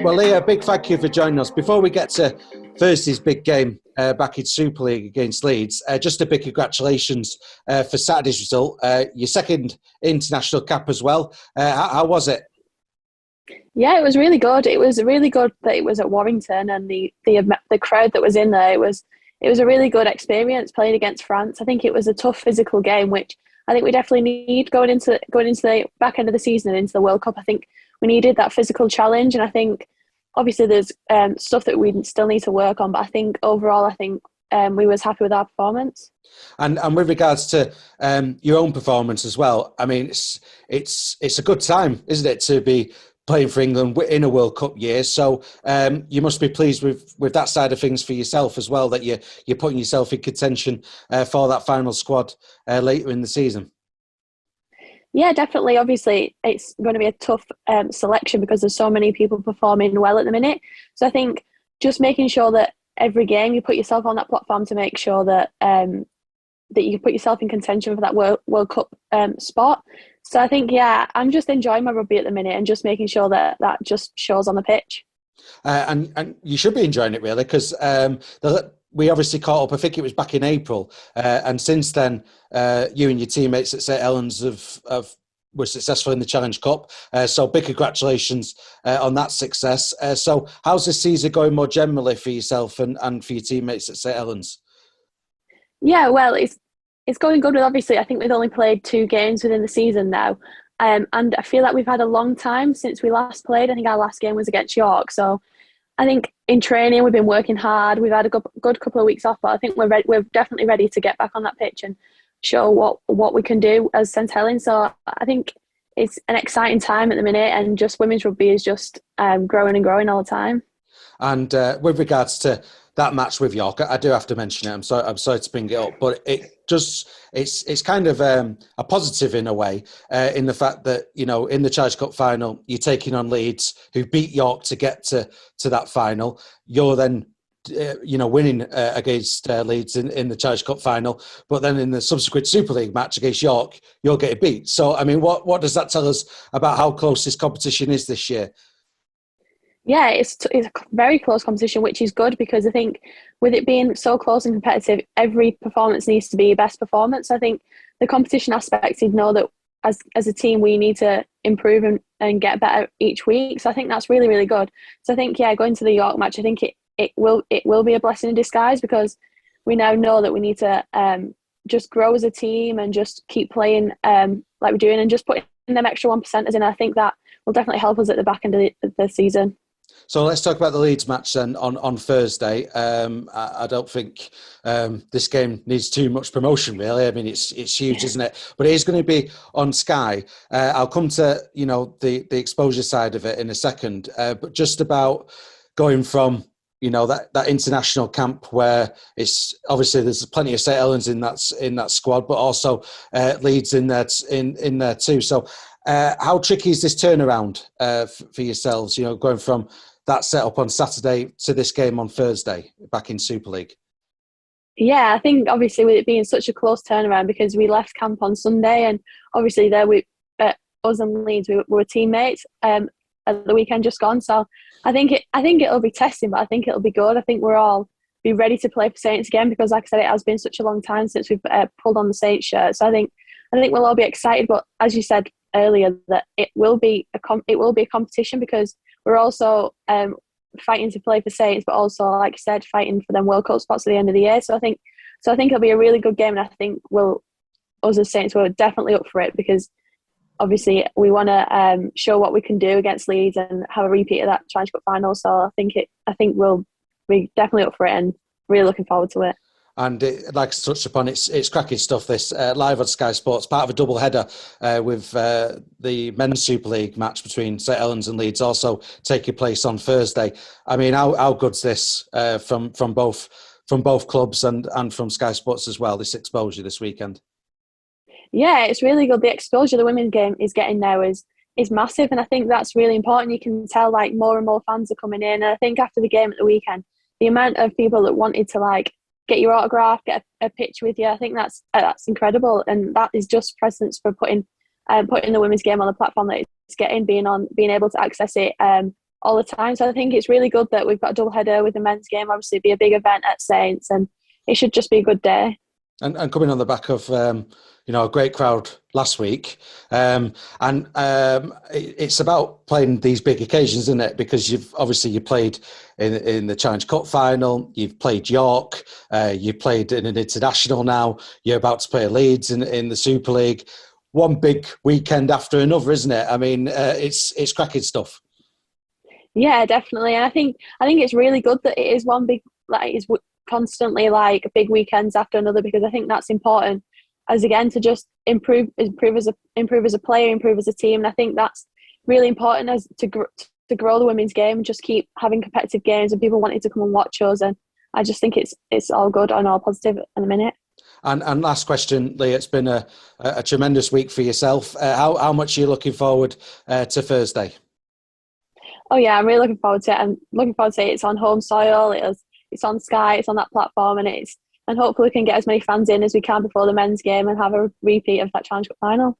Well, Leah, a big thank you for joining us. Before we get to Thursday's big game back in Super League against Leeds, just a big congratulations for Saturday's result. Your second international cap as well. How was it? Yeah, it was really good. It was really good that it was at Warrington and the crowd that was in there. It was a really good experience playing against France. I think it was a tough physical game, which I think we definitely need going into the back end of the season and into the World Cup. I think we needed that physical challenge, and I think obviously there's stuff that we still need to work on. But I think overall, we was happy with our performance. And with regards to your own performance as well, I mean, it's a good time, isn't it, to be playing for England in a World Cup year? So you must be pleased with that side of things for yourself as well, that you're putting yourself in contention for that final squad later in the season. Yeah, definitely. Obviously, it's going to be a tough selection because there's so many people performing well at the minute. So I think just making sure that every game you put yourself on that platform to make sure that that you put yourself in contention for that World Cup spot. So I think, yeah, I'm just enjoying my rugby at the minute and just making sure that that just shows on the pitch. And you should be enjoying it, really, because we obviously caught up, I think it was back in April, and since then, you and your teammates at St Helens were successful in the Challenge Cup. So big congratulations on that success. So how's this season going more generally for yourself and for your teammates at St Helens? Yeah, well, it's going good. Obviously, I think we've only played 2 games within the season now, and I feel like we've had a long time since we last played. I think our last game was against York, so I think in training we've been working hard. We've had a good couple of weeks off, but I think we're definitely ready to get back on that pitch and show what we can do as St Helens. So I think it's an exciting time at the minute, and just women's rugby is just growing and growing all the time. And with regards to that match with York, I do have to mention it. I'm sorry to bring it up, but it's kind of a positive in a way, in the fact that, you know, in the Challenge Cup final, you're taking on Leeds, who beat York to get to that final. You're then winning against Leeds in the Challenge Cup final, but then in the subsequent Super League match against York, you're getting beat. So, I mean, what does that tell us about how close this competition is this year? Yeah, it's a very close competition, which is good because I think with it being so close and competitive, every performance needs to be your best performance. I think the competition aspect, you know that as a team we need to improve and get better each week. So I think that's really, really good. So I think, yeah, going to the York match, I think it will be a blessing in disguise because we now know that we need to just grow as a team and just keep playing like we're doing and just put in them extra 1%ers in. I think that will definitely help us at the back end of the season. So let's talk about the Leeds match then on Thursday. I don't think this game needs too much promotion, really. I mean, it's huge, isn't it? But it is going to be on Sky. I'll come to the exposure side of it in a second. But just about going from that international camp where it's obviously there's plenty of St Helens in that squad, but also Leeds in there too. So how tricky is this turnaround for yourselves? Going from that setup on Saturday to this game on Thursday back in Super League. Yeah, I think obviously with it being such a close turnaround because we left camp on Sunday and obviously there us and Leeds we were teammates at the weekend just gone. So I think it'll be testing, but I think it'll be good. I think we're all be ready to play for Saints again because, like I said, it has been such a long time since we've pulled on the Saints shirt. So I think we'll all be excited. But as you said earlier, that it will be a competition because we're also fighting to play for Saints, but also, like you said, fighting for them World Cup spots at the end of the year. So I think it'll be a really good game, and I think us as Saints, we're definitely up for it because obviously we want to show what we can do against Leeds and have a repeat of that Challenge Cup final. So I think we'll be definitely up for it and really looking forward to it. And like I touched upon, it's cracking stuff. This live on Sky Sports, part of a double header with the Men's Super League match between St Helens and Leeds also taking place on Thursday. I mean, how good's this from both clubs and from Sky Sports as well? This exposure this weekend. Yeah, it's really good. The exposure the women's game is getting now is massive, and I think that's really important. You can tell like more and more fans are coming in, and I think after the game at the weekend, the amount of people that wanted to like get your autograph, get a picture with you. I think that's incredible, and that is just precedence for putting the women's game on the platform that it's getting, being able to access it all the time. So I think it's really good that we've got a double header with the men's game. Obviously, it'd be a big event at Saints, and it should just be a good day. And coming on the back of a great crowd last week, it's about playing these big occasions, isn't it? Because you played in the Challenge Cup final, you've played York, you played in an international now, you're about to play Leeds in the Super League. One big weekend after another, isn't it? I mean, it's cracking stuff. Yeah, definitely. And I think it's really good that it is one big, like, it's constantly like big weekends after another, because I think that's important as, again, to just improve as a player, improve as a team. And I think that's really important as to grow the women's game and just keep having competitive games and people wanting to come and watch us. And I just think it's all good and all positive in a minute. And last question, Leah, it's been a tremendous week for yourself. How much are you looking forward to Thursday? Oh yeah, I'm really looking forward to it. I'm looking forward to it. It's on home soil. It's on Sky. It's on that platform, and hopefully we can get as many fans in as we can before the men's game and have a repeat of that Challenge Cup final.